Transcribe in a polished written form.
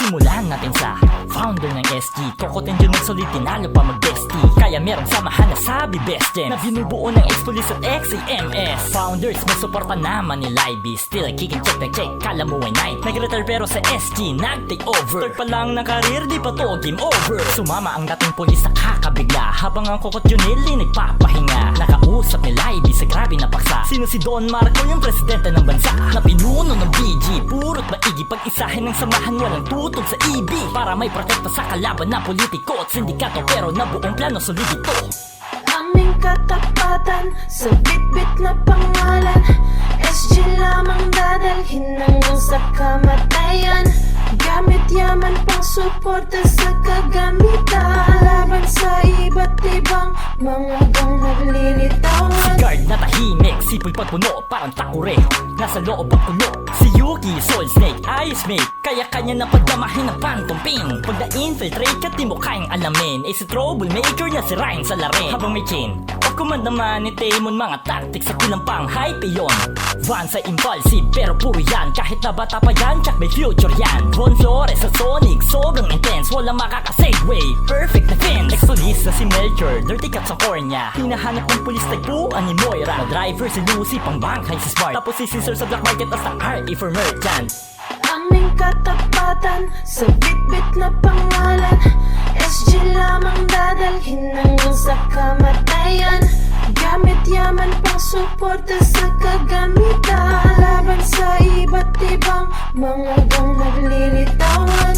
Simulan natin sa founder ng SG. Kokot and Jun nagsulit, tinalo pa mag-bestie. Kaya merong samahan na sabi best gen na binubuo ng ex-police at ex-AMS. Founders, may suporta naman ni Libby. Still kicking check na check, kala mo ay night. Nag-retire pero sa SG, nag-take over. Third pa lang ng karir, di pa to game over. Sumama ang dating pulis sa kakabigla, habang ang Kokot Junili nagpapahinga. Nakausap ni Libby sa grabe na paksa. Sino si Don Marco, yung presidente ng bansa na pinuno ng BG. Purot maigi, pag-isahin ng samahan, walang tutog sa EB. Para may protekta sa kalaban na politiko at sindikato, pero na buong plano solid ito. Aming katapatan sa bit-bit na pangalan, SG lamang dadalhin hanggang sa kamatayan. Gamit yaman pang suporta sa kagamitan, laban sa iba't ibang mga gang naglilitawan. Guard na tahimik, sipoy pagpuno, parang takure. Nasa loob ang kulo, si Yuki, Soul Snake, Ice Mate. Kaya kanya na pagdamahin ng Phantom Pain. Pag na-infiltrate ka, di mo kayang alamin. Eh si troublemaker niya si Ryan sa larin. Habang may chain of command naman ni Tamon, mga tactics at ilang pang hype yun. Van sa impulsive, pero puro yan. Kahit na bata pa yan, tsak may future yan. Von Flores sa Sonic, sobrang intense, walang makaka-segway, perfect defense. Ex-police na si Melcher, dirty cut sa core niya. Hinahanap ng pulis, tagpuan ni Moira. Na driver si Lucy, pang bangkay si Smart. Tapos si Caesar sa black market, as ang RA for merchant. Aming katapatan sa bit-bit na pangalan, SG lamang dadalhin hanggang sa kamatayan. Gamit yaman pang suporta sa kagamitan, laban sa iba't ibang mga gang naglilitawan.